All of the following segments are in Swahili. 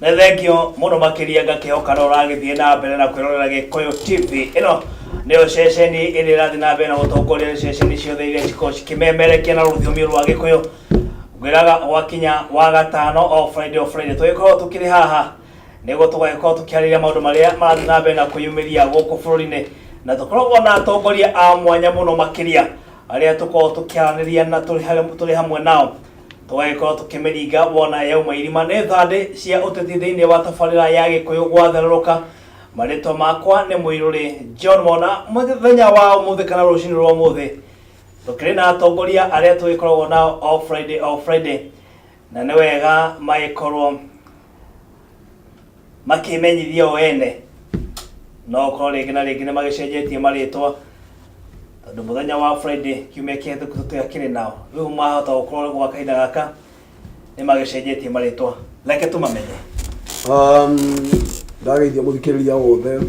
Na thengio muno makiria ngakihoka no ragithie na mbere na kwirorera Gikuyu TV. Ino nio ceceni iri rathi na mbere na gutongoria ceceni ciothe iria ciko cikimemerekia na rũthiomi rwa Gikuyu. Ngwiraga wakinya wa gatano o Friday twikoro tukiri haha nego tugaikorwo tukiarĩrĩria maũndũ marĩa marathi na mbere na kwĩyumĩria gũkũ bũrũri-inĩ, na tukoragwo na atongoria a mwanya mũno makĩria arĩa tukoragwo tukiaranĩria na tũrĩ hamwe nao, tugaikorwo tukĩmĩringa wona yauma irima nĩ thandĩ cia ũteti thĩinĩ wa tabarĩra ya Gĩkũyũ gwatherũrũka. Marĩtwa makwa nĩ Mũirũrĩ John Mona. Mũthenya wa ũmũthĩ kana rũcinĩ rwa ũmũthĩ tukĩrĩ na atongoria arĩa tũgĩkoragwo nao o Friday na nĩ wega magĩkorwo makimenyithia o ene no korwo rĩngĩ na rĩngĩ nĩ magĩcenjetie marĩtwa, tondũ mũthenya wa Friday kiumia kĩhĩtũku tũtiakĩrĩ nao, rĩu mahota gũkorwo gwa kahinda gaka nĩ magĩcenjetie marĩtwa. Reke tũmamenye. Ndageithia mũthikĩrĩria wothe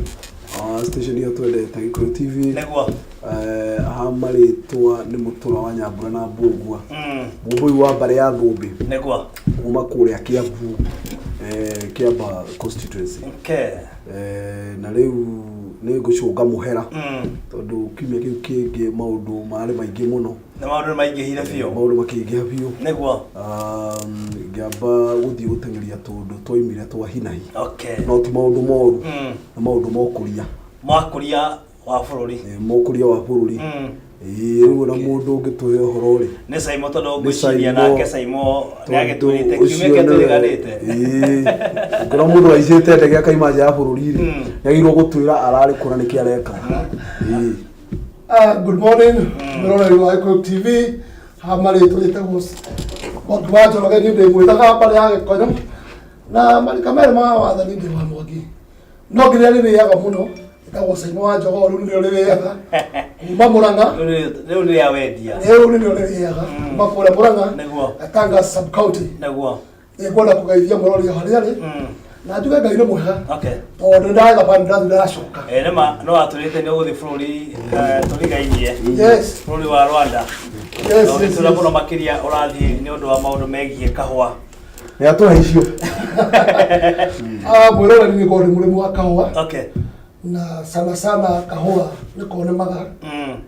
station iyo twendete Gikuyu TV. Nĩguo aha marĩtwa nĩ Mũtura wa Nyambura na Mbũgua. Mũmbũi wa Mbare ya Thũmbĩ. Nĩguo kuma kũrĩa Kiambu Kiamba constituency. Okay. Na rĩu nĩ ngũcũnga mũhera tondũ kiumia kĩu kĩngĩ maũndũ marĩ maingĩ mũno na maũndũ maingĩhire biũ, maũndũ makĩingĩha biũ. Nĩguo ngĩamba gũthiĩ gũteng'eria tondũ twaimire twa hinahi. Okay. No ti maũndũ moru na maũndũ makũria wa bũrũri. Mũkũria wa bũrũri. Rĩu na mũndũ ũngĩtũhe ũhoro rĩ nĩ Saimo, tondũ ngwĩciria nake Saimo nĩ agĩtwĩrĩte kiumia kĩrĩa tũriganĩte. Ngora mũndũ aicĩte ndege akaima nja ya bũrũri rĩ nĩagĩrĩirwo gũtwĩra ararĩ kũna nĩkĩ areka. Good morning, mũroreri wa Gikuyu TV. Marĩtwa njĩtagwo Mwangi wa Njoroge, nĩ ndĩ mwĩthaga Mbare ya Gĩkonyo na marika merĩ ma wathani ndĩ wa Mwangi, no nginya rĩrĩaga mũno ndagwo Saimo wa Njogo, rĩu nĩrĩo rĩrĩaga kuma Mũrang'a. Rĩu nĩ yawendia, rĩu nĩrĩo rĩrĩaga kuma kũrĩa Mũrang'a Gatanga sub county. Nĩguo ngwenda kũgeithia mũrori harĩa arĩ na njuge Ngai nĩ mwega. Okay. Tondũ ndĩrathiĩ bani ndĩracoka. Nĩma no atũrĩte nĩ ũgũthiĩ bũrũri tũrigainie. Yes. Bũrũri wa Rwanda. Yes. Tũra mũno makĩria ũrathiĩ nĩ ũndũ wa maũndũ megiĩ kahũa. Nĩatũhe icio. Mũrori nĩ ngorĩ mũrĩmi wa kahũa. Okay. Na sana kahũa nĩ konemaga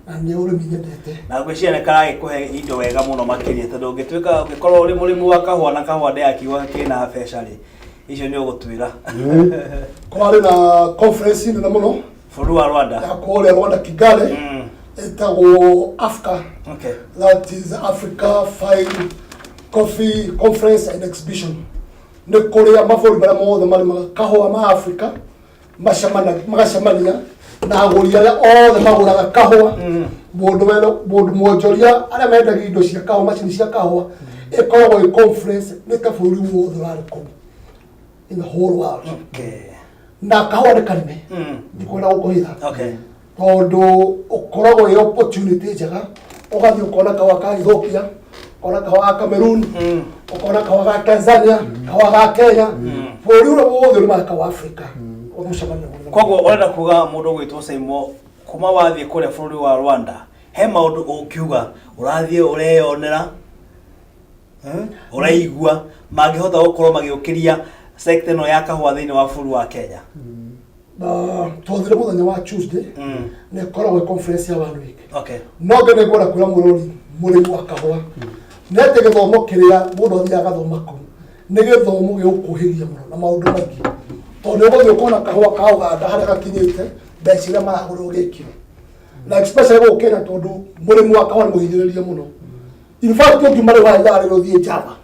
na nĩ ũrĩmi nyendete. Na ngwĩciria nĩ karagĩkũhe indo wega mũno makĩria, tondũ ũngĩkorwo ũrĩ mũrĩmi wa kahũa na kahũa ndĩrakiuga kĩna mbeca rĩ, icio nĩ ũgũtwĩra. Kwarĩ na conference nene mũno bũrũri wa Rwanda, ya kũrĩa Rwanda Kigali, ĩtagwo AFCA. Okay. That is Africa Fine Coffee Conference and Exhibition. Nĩ kũrĩa mabũrũri marĩa mothe marĩmaga kahũa ma Africa magacemania na agũri arĩa othe magũraga kahũa. Mũndũ mwonjoria arĩa mendagia indo cia kahũa, macini cia kahũa, ĩkoragwo ĩ conference nĩ ta bũrũri wothe warĩ kũu in the whole world. Okay. Na kahũa nĩ karime ndikwenda gũkũhitha. Okay. Tondũ ũkoragwo ĩ opportunity njega, ũgathiĩ ũkona kahũa ka Ethiopia, ũkona kahũa ga Cameroon, ũkona kahũa ga Tanzania, kahũa ga Kenya, bũrũri ũrĩa wothe ũrĩmaga kahũa Africa. Koguo ũrenda kuga mũndũ ũgwĩtwo Saimo kuma wathiĩ kũrĩa bũrũri wa Rwanda, he maũndũ ũngiuga ũrathiĩ ũreyonera, ũraigua mangĩhota gũkorwo magĩũkĩria sector ĩno ya kahũa thĩinĩ wa bũrũri wa Kenya? Twathire mũthenya wa Tuesday nĩ ĩkoragwo conference ya 1 week. Okay. No ngene ngwenda kwĩra mũrĩmi wa kahũa nĩ atĩ gĩthomo kĩrĩa mũndũ athiaga gathoma kũu nĩ gĩthomo gĩgũkuhĩrĩria mũno na maũndũ maingĩ, tondũ ũgũthiĩ ũkona kahũa ka Ũganda harĩa gakinyĩte mbeca iria maragũrwo gĩkiro, na especially gũkũ Kenya tondũ mũrĩmi wa kahũa nĩ mũhinyĩrĩrie mũno. In fact ũngiuma rĩu harĩa ithaa rĩrĩ ũthiĩ Java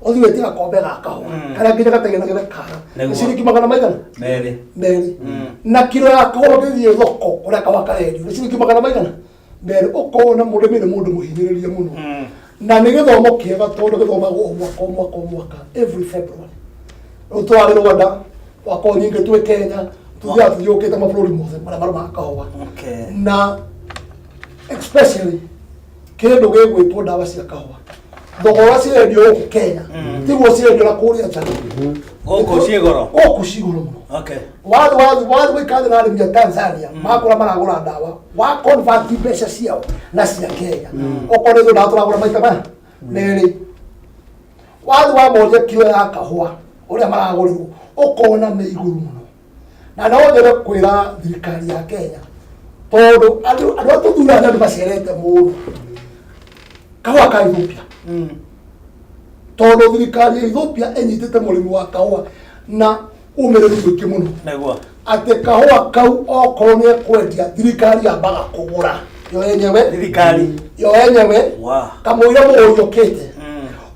ũthiĩ wĩtie gakombe ga kahũa karĩa nginya gategenagĩre kara ciringi magana maigana merĩ, na kiro ya kahũa gĩthiĩ thoko ũrĩa kahũa karendio nĩ ciringi magana maigana merĩ. Ũkona mũrĩmi nĩ mũndũ mũhinyĩrĩrie mũno na nĩ gĩthomo kĩega tondũ gĩthomagwo o mwaka every February. Rĩu twarĩ Rwanda wako nyingĩ twĩ Kenya tuthiaga tuthiũkĩte mabũrũri mothe marĩa marĩmaga kahũa. Na especially kĩndũ gĩgwĩtwo ndawa cia kahũa, thogora cirendio gũkũ Kenya tiguo cirendio na kũrĩa nja. Gũkũ ciĩ goro mũno. Okay. Wathiĩ gũikarathĩ na arĩmi a Tanzania makũra maragũra ndawa wa convert mbeca ciao na cia Kenya, okorwo nĩ ndawa tũragũra maita maya merĩ. Wathiĩ wamoria kilo ya kahũa ũrĩa maragũrirwo ukona me iguru muno na no ndere kwira thirikari ya Kenya tondu andu atuthura na bacerete mu kahua ka Ethiopia tondu thirikari ya Ethiopia enyitite murimi wa kahua na umereru mwiki muno Negwa ate kahua kau okorwo kwendia thirikari yambaga kugura yo yenyewe thirikari yo yenyewe kamwira muoyokete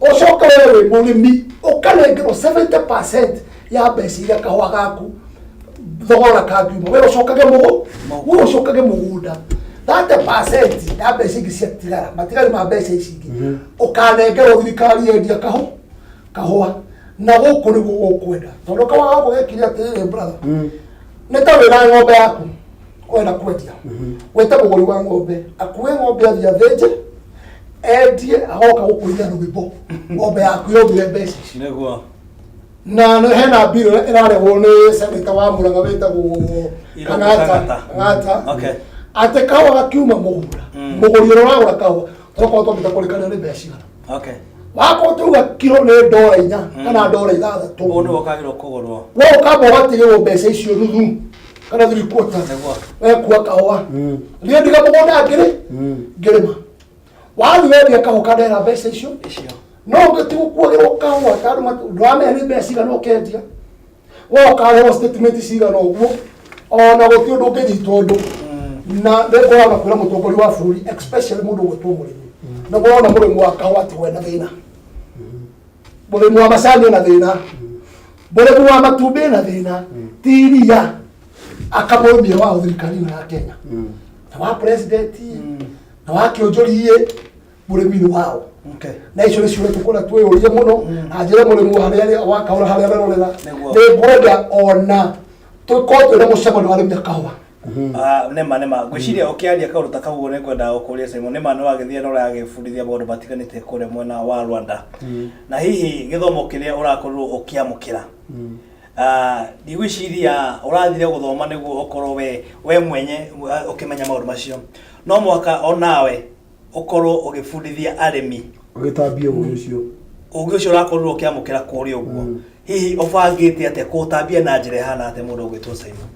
ucoka wewe murimi ukanengerwo 70% ya mbeca iria kahua gaku thogora kangiuma wewe ucokage mugunda 30% ya mbeca ingi ciatigara matigari ma mbeca ici ingi ukanengerwo thirikari yendia kahua na guku niguo ukwenda tondu kahua gaku gekinya atiriri brother nĩ ta wĩra ng'ombe yaku kwenda kwendia wĩte mũgũri wa ng'ombe akuwe ng'ombe athie athĩnje endie agoka gũkũria rwĩmbo ng'ombe yaku yonire mbeca ici na hena mbirũ ĩrarehwo nĩ seneta wa Mũrang'a wĩtagwo Kang'ata atĩ kahũa gakiuma mũgũnda mũgũri ũrĩa ũragũra kahũa tũrakorwo twambĩte kũrĩkanĩra nĩ mbeca cigana wakorwo tuga kiro nĩ ndora 4 kana ndora 6 ũndũ ũkagĩrwo kũgũrwo we ũkamba ũgatigĩrwo mbeca icio nuthu kana 3/4 wekua kahũa niĩ ndiga mũgũnda ngĩrĩma wathi wendia kahũa kandehera mbeca icio no ũngĩtigũkuagĩrwo kahũa tondũ ndwamenya nĩ mbeca cigana ũkendia we ũkarehwo statement cigana ũguo ona gũtirĩ ũndũ ũngĩnyitwo ũndũ na nĩngũraga kwĩra mũtongoria wa bũrũri especially mũndũ ũgwĩtwo mũrĩmi na mũrona mũrĩmi wa kahũa atĩ wena thĩna mũrĩmi wa macani na thĩna mũrĩmi wa matumbĩ na thĩna ti iria akamũrĩmia wa thirikari-inĩ ya Kenya na wa president na wa kĩonjoria mũrĩmi nĩ wao na icio nĩcio tũkũra twĩyũrie mũno na njĩra mũrĩmi wa kahũa harĩa arerorera nĩ ngwenda ona tũkorwo twĩna mũcemanio wa arĩmi a kahũa nema ngwĩciria ũkĩaria kaũndũ ta kau nĩ ngwenda gũkũria Simon nĩma nĩ wagĩthiĩ na ũragĩbundithia maũndũ matiganĩte kũrĩa mwena wa Rwanda na hihi gĩthomo kĩrĩa ũrakorirwo ũkĩamũkĩra ndigwĩciria ũrathire gũthoma nĩguo ũkorwo we mwenye ũkĩmenya maũndũ macio no mwaka onawe ũkorwo ũgĩbundithia arĩmi ũgĩtambia ũgĩ ũcio ũrakorirwo ũkĩamũkĩra kũrĩa ũguo hihi ũbangĩte atĩa kũũtambia na njĩra ĩhana atĩa mũndũ ũgwĩtwo Simon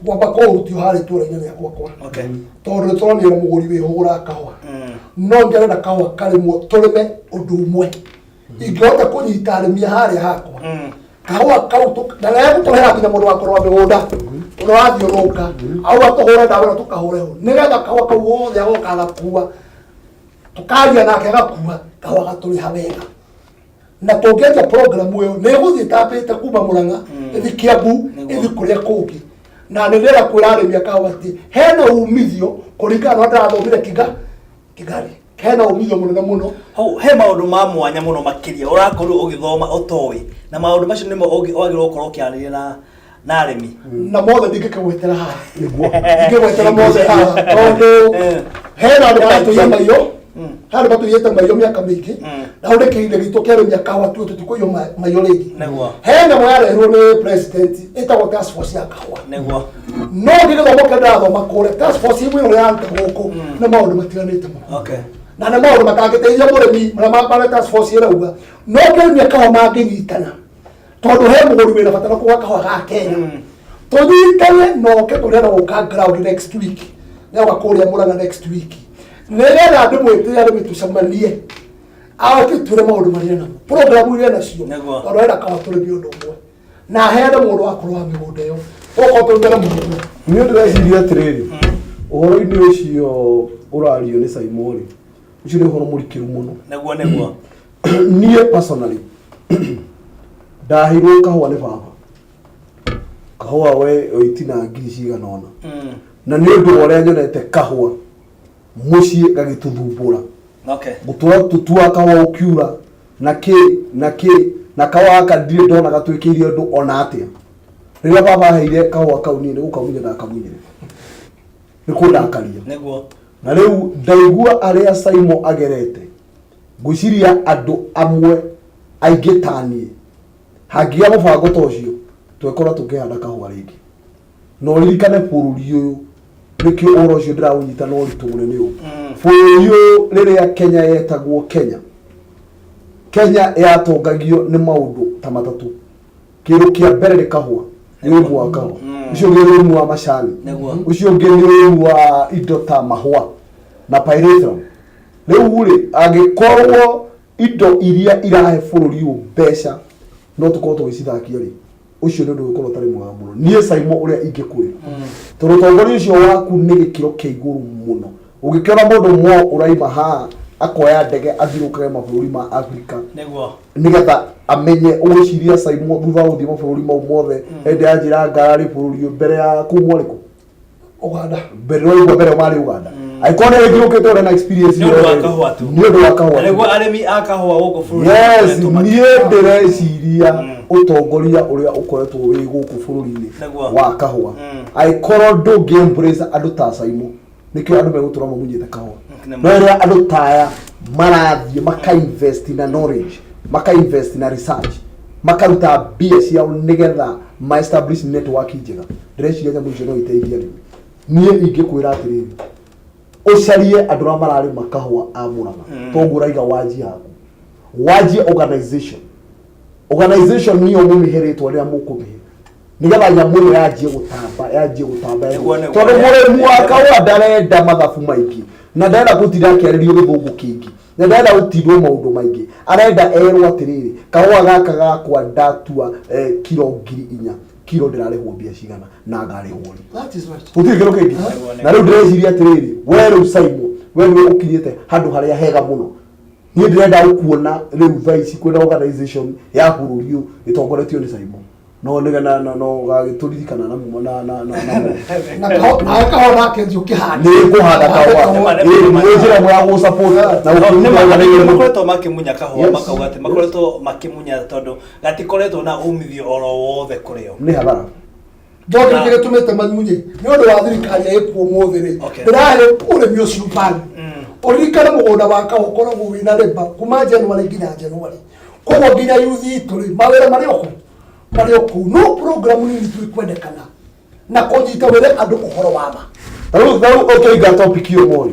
gwamba kũrutio harĩ itũra-inĩ rĩakwa tondũ nĩtũronire mũgũri wĩhũgũra kahũa no ngĩrenda kahũa karĩmwo tũrĩme ũndũ ũmwe ingĩhota kũnyita arĩmi harĩa hakwa kahũa kau na gũtũhera nginya mũndũ wakorwo mĩgũnda ũrĩa wathiũrũrũka auga tũhũre ndawa na tũkahũre ho nĩgetha kahũa kau wothe agoka agakua tũkaria nake agakua kahũa gatũrĩha wega na tũngĩenja program ĩyo nĩ ĩgũthiĩ ĩtambĩte kuma Mũrang'a ĩthi Kiambu ĩthi kũrĩa kũngĩ na nĩ ndĩrenda kwĩra arĩmi a kahũa atĩ hena umithio kũringana na ndĩrathomire Kigali hena umithio mũnene mũno he maũndũ ma mwanya mũno makĩria ũrakorwo ũgĩthoma ũtoĩ na maũndũ macio nĩmo wagĩrĩirwo gũkorwo ũkĩarĩria na arĩmi na mothe ndingĩkĩgwetera haha ndingĩgwetera mothe haha tondũ hena andũ matũiya maiyo handũ matũiyĩte maiyo mĩaka mĩingĩ na ũrĩ kĩhinde gitũ kĩa arĩmi a kahũa tuo tũtikũiywo maiyo rĩngĩ he nyamũ yarehirwo nĩ president ĩtagwo task force ya kahũa no ngĩgĩthoma kĩrĩa ndĩrathoma kũrĩa task force imwe ĩrĩa yarute gũkũ nĩ maũndũ matiganĩte mũno na nĩ maũndũ matangĩteithia mũrĩmi marĩa task force ĩrauga no arĩmi a kahũa mangĩnyitana tondũ he mũgũri wĩna bata na kũgũra kahũa ga Kenya tũnyitane noke tũrenda gũka ground next week nĩoka kũrĩa Mũrang'a next week nĩgetha ndĩmwĩtĩre arĩmi tũcemanie agĩtwĩre maũndũ marĩa namo program iria nacio tondũ enda kahũa tũrĩmi ũndũ ũmwe na heane mũndũ wakorwo wa mĩgũnda ĩyo tũkorwo tũrĩmĩra mũgũnda niĩ ndĩreciria atĩrĩrĩ ũhoro-inĩ ũcio ũrario nĩ Simon ũcio nĩ ũhoro mũrikĩru mũno nĩguo niĩ personally ndahirwo kahũa nĩ baba kahũa we oitina ngiri cigana ũna na nĩ ũndũ ũrĩa nyonete kahũa mũciĩ gagĩtũthumbũra gũtũra tũtua kahũa ũkiura na kahũa gaka ndirĩ ndona gatuĩkĩire ũndũ ona atĩa rĩrĩa baba aheire kahũa kau niĩ nĩ gũkamunya ndakamunyire nĩ kũndakaria na rĩu ndaigua arĩa Simon agerete ngwĩciria andũ amwe aingĩ ta niĩ hangĩgĩa mũbango ta ũcio twekora tũkĩhanda kahũa rĩngĩ no ririkane bũrũri ũyũ nĩkĩo ũhoro ũcio ndĩraũnyita no ũritũ mũnene ũũ bũrũri ũyũ rĩrĩa Kenya yetagwo Kenya yatongagio nĩ maũndũ ta matatũ kiro kia mbere ni kahua ni umu wa kahua ucio ngi ni umu wa macani ucio ngi ni umu wa indo ta mahua na pyrethrum riu ri agikorwo indo iria irahe bururi mbeca no tukorwo tugicithakia ri ucio ni undu ukorwo tari mwega muno nie Saimo uria ingikwira tondu tongoria ucio waku ni gikiro kia iguru muno ugikiona mundu mo uraima ha akoya ndege athirukage mabũrũri ma Africa nigetha amenye ũgĩciria Saimo thutha wa gũthiĩ mabũrũri mau mothe hĩndĩ ya njĩra ngarari bũrũri mbere ya kumwo rĩkũ Uganda mbere marĩ Uganda aikone ĩthirũkĩte ũrĩa na experience nĩ ũndũ wa kahũa nĩguo arĩmi a kahũa gũkũ bũrũri yes niĩ ndĩreciria ũtongoria ũrĩa ũkoretwo wĩ gũkũ bũrũri-inĩ wa kahũa aikorwo ndũngĩ embrace andũ ta Saimo nikio andu megũtũra mamunyite kahũa no rĩrĩa andũ taya marathiĩ maka-invest na knowledge maka-invest na research makaruta mbia ciao nigetha ma-establish network njega ndĩreciria nyamũ icio no iteithia rĩu niĩ ingĩkwĩra atĩrĩrĩ ũcarie andũ arĩa mararĩma kahũa a Mũrang'a toguo ũraiga wanjie organization niyo mũmĩherĩtwo rĩrĩa mũkũmĩhe nigetha nyamũ ĩyo yanjie gũtamba tondũ mũrĩmi wa kahũa ndarenda mathabu maingĩ na ndarenda gũtinda akĩarĩrio gĩthũngũ kĩingĩ na ndarenda gũtindwo maũndũ maingĩ arenda erwo atĩrĩrĩ kahũa gaka gakwa ndatua kilo 4,000 kilo ndĩrarĩhwo mbia cigana na ngarĩhwo gũtirĩ kĩro kĩngĩ na rĩu ndĩreciria atĩrĩrĩ we rĩu Saimo we nĩwe ũkinyĩte handũ harĩa hega mũno niĩ ndĩrenda kuona rĩu thaa ici kwĩna organization ya bũrũri ũyũ ĩtongoretio nĩ Saimo no nigana no gagituririkana na kahona kenzi ukihanda ni kuhanda kahwa ni njira mwa go support na makoretwo makimunya kahwa makaugate makoretwo makimunya tondu gatikoretwo na umithio oro wothe kurio ni hathara ndoke kire tumete mamunye ni undu wa thirikari ya ikuo mothe ri ndirahe urimi ucio pan urikana mugunda wa kahwa koragwo wina reba kuma January nginya January koguo nginya yuthi ituri mawira mari oku no program ni tuikwendekana na konyita wele andu uhoro wama thau okay ga topic yo mori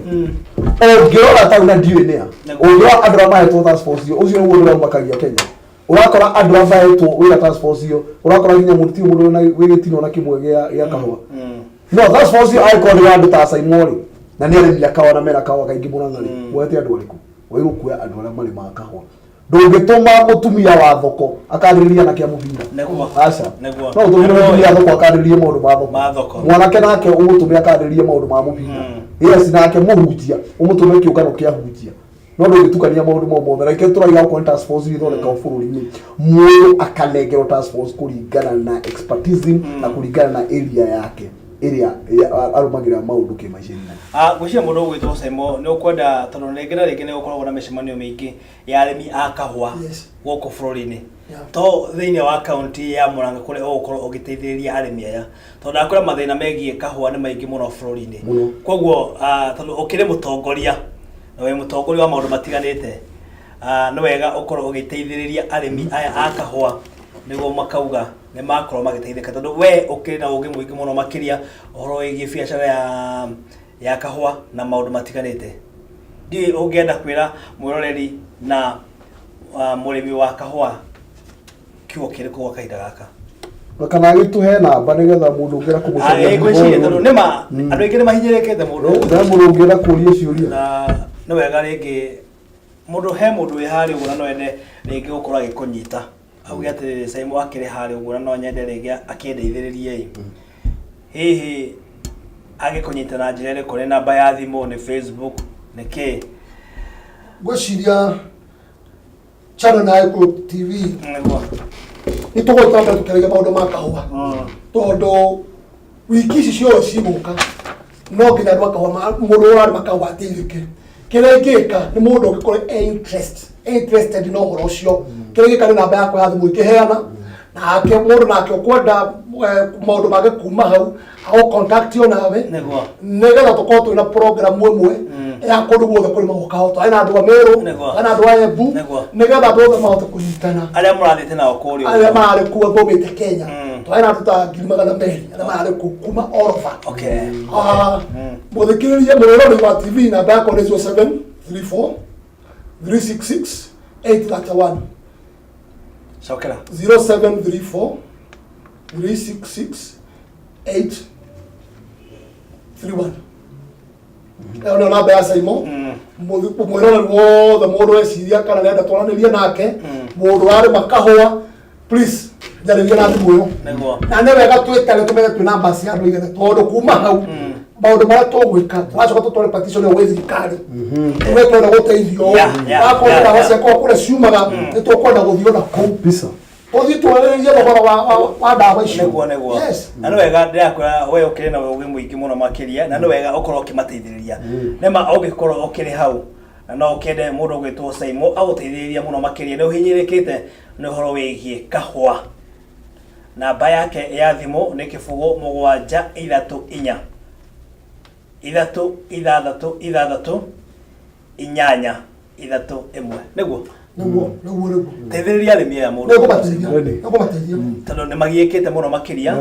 ngirora ta una DNA ugirora andu amahetwo task force yo ucio niguo ndira makagia Kenya urakora andu amahetwo wira task force yo urakora nginya muruti mundu na wigitino na kimwe gya kahwa no task force yo aikoni andu ta Saimo ri na ni arĩmi akawa na mera kawa kaingĩ Mũrang'a ri wete andu ariku wairu kuya andu arĩa marĩ ma kahwa ndũngĩtũma mũtumia wa thoko akarĩrĩria na kĩa mũbira aca no ũtũmire mũtumia wa thoko akarĩrĩrie maũndũ ma thoko mwanake nake ũmũtũme akarĩrĩrie maũndũ ma mũbira yes nake mũhunjia ũmũtũme kĩũngano kĩa hunjia no ndũngĩtukania maũndũ mothe reke tũraiga gũkorwo task force ithondeka bũrũri-inĩ mũndũ akanengerwo task force kũringana na expertise na kũringana na area yake area arumagira maundu ke maicini gucia mundu gwitwo Saimo ni ukwenda tondu nengera ringi ni gukoragwo na micemanio mingi ya arimi a kahua goko bũrũri-inĩ to thiini wa county ya Mũrang'a kule ugukorwo ugiteithĩrĩria arimi aya tondu akura mathina megie kahua ni maingi muno bũrũri-inĩ koguo tondu ukire mutongoria na we mutongoria wa maundu matiganite ni wega ukorwo ugiteithĩrĩria arimi aya a kahua niguo makauga ne makorwo magiteithĩka tondu we ukiri na ugi muingi muno makiria uhoro wĩgie biacara ya kahua na maundu matiganite ndi ungienda kwira mwiroreri na murimi wa kahua kiugo kiriku gwa kahinda gaka kana gituhe namba nigetha mundu ungira kumucaria gwiciria tondu nima andu aingi ni mahinyĩrĩkĩte mundu ungira kuria ciuria na no wega ringi mundu he mundu wi hari uguo na no ende ringi gukorwo agikunyita auge ati Saimo akire hari uguo no nyende ringi akindeithĩrĩrie hihi agikunyita na njĩra ĩrĩkũ kuri namba ya thimu ni Facebook ni ki gwiciria channel na Eko TV ni tugotamba tukirega maundu ma kahua tondu wiki ici cio ciguka no nginya andu akahua mundu wa makahua ateithĩke kĩrĩa ingĩka nĩ mũndũ ũngĩkorwo interested no ũhoro ũcio kĩrĩa ingĩka nĩ namba yakwa ya thimũ ingĩheana nake mũndũ nake ũkwenda maũndũ mage kuma hau au contact yo nawe nĩgetha tũkorwo twĩna program ĩmwe ya kũndũ guothe kũrĩ magũkahota hena andũ a Meru hena andũ a Embu nĩgetha andũ othe mahote kũnyitana arĩa mũrathĩte nao kũrĩa arĩa marĩ kuo thomete Kenya hena andũ ta 200,000 arĩa marĩ kuma all over mũthikĩrĩrie mũroreri wa TV namba yakwa nĩ 0734 366 831 Cokera 0734 366 831. Eo namba ya Saimo. Mwirore wothe mundu eciria kana nenda twaranirie nake mundu ari makahwa please njariria na thimu yo na ne wega twitare tumenye twi namba cia andu igere tondu kuma hau maundu maria tugwika twacoka tutware petition ya thirikari tuge twenda guteithio wakorera waciakwa kuria ciumaga ni tukwenda guthio na kuu bisa uthi twaririe thogora wa ndawa icio neguo na nĩ wega ndĩrakora we ũkĩrĩ na ũgĩ mũingĩ mũno makĩria na nĩ wega ũkorwo ũkĩmateithĩrĩria nĩma ũngĩkorwo ũkĩrĩ hau na no ũkĩende mũndũ ũgwĩtwo Saimo agũteithĩrĩria mũno makĩria nĩ ũhinyĩrĩkĩte nĩ ũhoro wĩgiĩ kahũa. Namba yake ya thimũ nĩ 0734 366 nĩguo teithĩrĩria arĩmi aya mũndũ tondũ nĩ magiĩkĩte mũno makĩria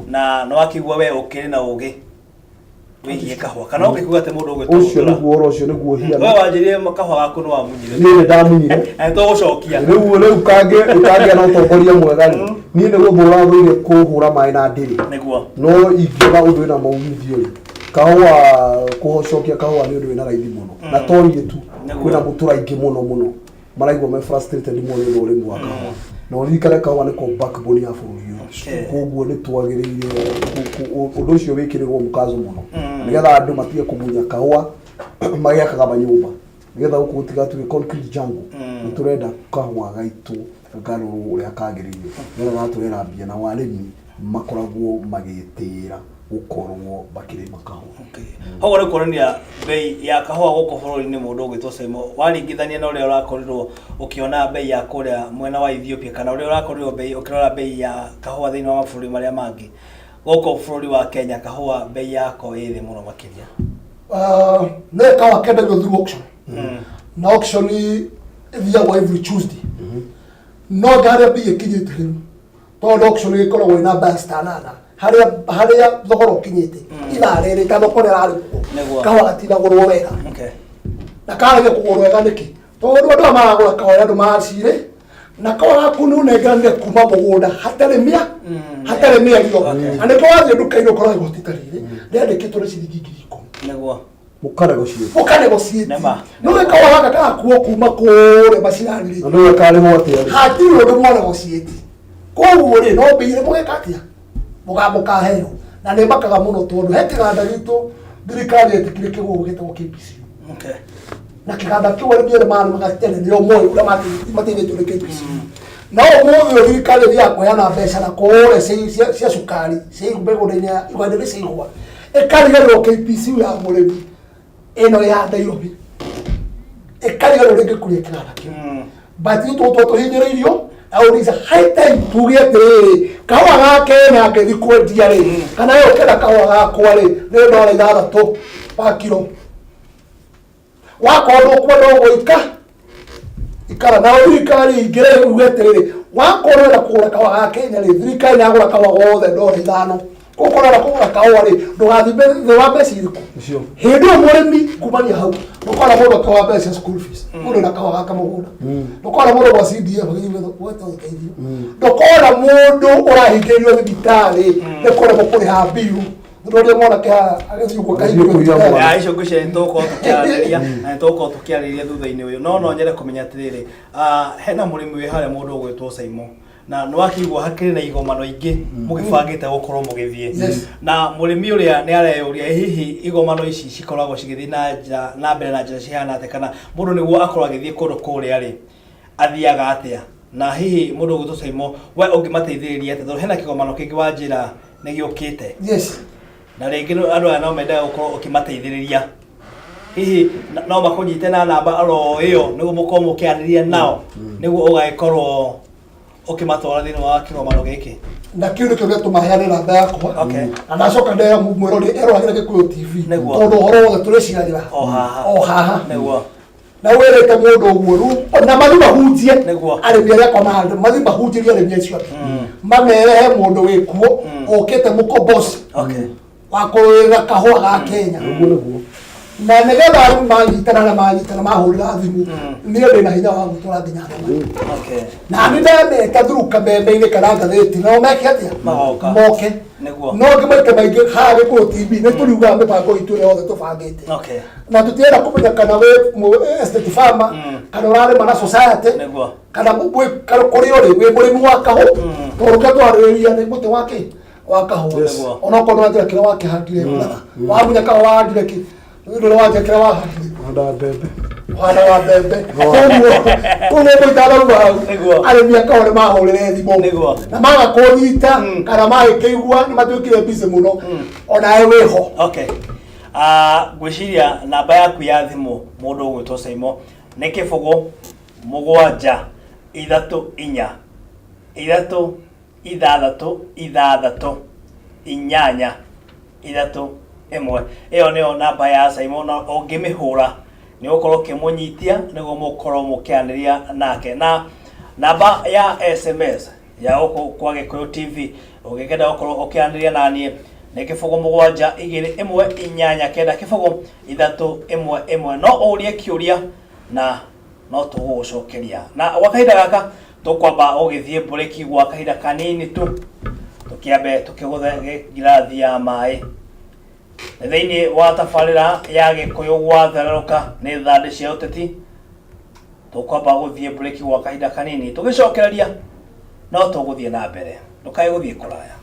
na no akĩigua we ũkĩrĩ na ũgĩ wĩgiĩ kahũa kana ũngĩkuga atĩ mũndũ ũgwĩtwo ũcio nĩguo hiana we wanjĩrĩrie kahũa gaku nĩ wamunyire niĩ ndamunyire tũgũcokia rĩu kangĩ na ũtongoria mwega niĩ nĩ gũthũra thũire kũhũra maĩ na ndĩrĩ nĩguo no ingĩona ũndũ wĩna maumithio kahũa kũcokia kahũa nĩ ũndũ wĩna raithi mũno na toriĩ tu kwĩna mũtura ingĩ mũno maraigua me frustrated mũno nĩ ũrĩmi wa kahũa na ũririkane kahũa nĩko backbone ya bũrũri ũyũ koguo nĩ twagĩrĩire ũndũ ũcio wĩkĩrĩrwo mũkazo mũno nĩgetha andũ matige kũmunya kahũa magĩakaga manyũmba nĩgetha gũkũ gũtigatuĩke concrete jungle nĩ tũrenda kahũa gaitũ garũrũ ũrĩa kagĩrĩire nĩgetha gatũrera mbia na arĩmi makoragwo magĩtĩĩra gukorwo bakirima kahũa. Hau nĩ kuonania bei ya kahũa gũkũ bũrũri-inĩ mũndũ ũgwĩtwo Saimo waringithania na ũrĩa ũrakorirwo ũkĩona bei ya kũrĩa mwena wa Ethiopia kana ũrĩa ũrakorirwo bei ũkĩrora bei ya kahũa thĩinĩ wa mabũrũri marĩa mangĩ gũkũ bũrũri wa Kenya kahũa bei yako ĩ thĩ mũno makĩria. Nĩ kahũa kendagio through auction na auction ĩthiagwo every Tuesday no ngarĩa bei ĩkinyĩte rĩu tondũ auction ĩkoragwo ĩna best tanana haria thogora ukinyite ithaa rĩrĩ ta thoko rĩrarĩ kahũa gatinagũrwo wega na karege kũgũrwo wega nĩkĩ tondũ andũ maragũra kahũa andũ macirĩ na kahũa gaku nĩ ũnengeranire kuma mũgũnda hatarĩ mĩario na nĩkĩo wathiĩ nduka-inĩ ũkorwo igoti ta rĩrĩ rĩandĩkĩtwo nĩ ciringi 10,000 mũkanegotiate no kahũa gaka gagakuo kuma kũrĩa macinani hatirĩ ũndũ mwanegotiate koguo rĩ no mbei ĩrĩ mũgeka atĩa mũkaheo na nĩ makaga mũno tondũ he kĩganda gitũ thirikari ĩtĩkĩrĩke gũkũ gĩtagwo KPC na kĩganda kĩu arĩmi arĩa marĩmaga tene nĩo moĩ ũrĩa mateithĩtio nĩ KPC na ũmũthĩ ũyũ thirikari ĩthiaga kũheana mbeca na kũrĩa cia cukari cia mĩgũnda-inĩ ya iganda-inĩ cia igwa ĩkarigĩrĩrwo KPC ya mũrĩmi ĩno ya Nairobi ĩkarigĩrĩrwo rĩngĩ kũrĩa kĩganda kĩu but itũ tũhinyĩrĩirio au is high time tuge atĩrĩrĩ kahũa ga Kenya ngĩthi kwendia rĩ kana yo kenda kahũa gakwa rĩ nĩ $6 pa kilo wakorwo kwenda gũika ikara na thirikari ingĩre uge atĩrĩrĩ wakorwo na kũgũra kahũa ga Kenya rĩ thirikari yagũra kahũa gothe $5 ũkorora kũgũra kahũa rĩ ndũgathimbe thĩ wa mbeca irĩkũ hĩndĩ ĩyo mũrĩmi kumania hau ndũkora mũndũ akawa mbeca school fees mũndũ na kahũa gaka mũgũnda ndũkora mũndũ wa CDF ndũkora mũndũ ũrahingĩrio thibitarĩ nĩ kũremwo kũrĩha mbiru ndũrĩa mwana kĩa agĩthiĩ ũguo kahingo icio ngũciria nĩtũgũkorwo tũkĩarĩrĩria na nĩtũgũkorwo tũkĩarĩrĩria thutha-inĩ ũyũ no nyende kũmenya atĩrĩrĩ hena mũrĩmi wĩ harĩa mũndũ ũgwĩtwo Saimo na nĩ wakĩigua hakĩrĩ na igomano ingĩ mũgĩbangĩte gũkorwo mũgĩthiĩ na mũrĩmi ũrĩa nĩ areyũria hihi igomano ici cikoragwo cigĩthiĩ na mbere na njĩra cihana atĩa kana mũndũ nĩguo akorwo agĩthiĩ kũndũ kũrĩa rĩ athiaga atĩa na hihi mũndũ ũgwĩtwo Saimo we ũngĩmateithĩrĩria atĩa tondũ hena kĩgomano kĩngĩ wa njĩra nĩ gĩũkĩte na rĩngĩ andũ aya no mendaga gũkorwo ũkĩmateithĩrĩria hihi no makũnyite na namba oro ĩyo nĩguo mũkorwo mũkĩarĩria nao nĩguo ũgagĩkorwo ũkĩmatwara thĩinĩ wa kĩgomano gĩkĩ na kĩu nĩkĩo gĩatũma heane namba yakwa na ndacoka ndera mwĩrori eroragĩra Gĩkũyũ TV tondũ ũhoro wothe tũrĩciragĩra o haha na wĩrĩte mũndũ ũguo rĩu na mathiĩ mahunjie arĩmi arĩa kwa mathiĩ mahunjĩrie arĩmi acio mamerehe mũndũ wĩ kuo ũkĩte mũkomboci wa kũrũĩrĩra kahũa ga Kenya na negetha manyitana mahurira thimu niä ndä na hinya wa gutwara nginya thama na nä ndameka through kamembe-inä kana ngathäti nao meke atia moke no ngä maita maingä haha gä kå TV nä tå riugaga mä bango itå ä othe tå bangä te na tå tienda kå menya kana wä estate farmer kana å rarä ma na society kana kå rä å rä wä må rä mi wa kahå tondå kä twarä ria nä må tä wakä wa kahå onokorwo nä kä rä wakä handire wamunya kahå wahandire kä ndio wajekera wahandire handa wa mbembe koguo mũitana ruga arĩmi akahore mahũrĩre thimũ na maga kũnyita kana magĩkĩigua nĩ matuĩkire busy mũno onawe wĩho. Ngwĩciria namba yaku ya thimũ mũndũ ũgwĩtwo Saimo nĩ 07 3 4 3 6 8 3 1 iyo niyo namba ya Saimo na ũngĩmĩhũra nĩ ũkorwo ũkĩmũnyitia nĩguo mũkorwo mũkĩanĩria nake na namba ya SMS ya kwa Gĩkũyũ TV ũngĩkenda gũkorwo ũkĩanĩria naniĩ nĩ 07 2 1 8 9 3 1 no ũrie kĩũria na no tũgũgũcokeria na gwa kahinda gaka tũkwamba ũgĩthiĩ break gwa kahinda kanini tu tũkĩambe tũkĩgũthe ngirathi ya maĩ thĩinĩ wa tabarĩra ya Gĩkũyũ gwatherũka nĩ thandĩ cia ũteti tũkwamba gũthiĩ break gwa kahinda kanini tũgĩcokereria no tũgũthiĩ na mbere ndũkae gũthiĩ kũraya.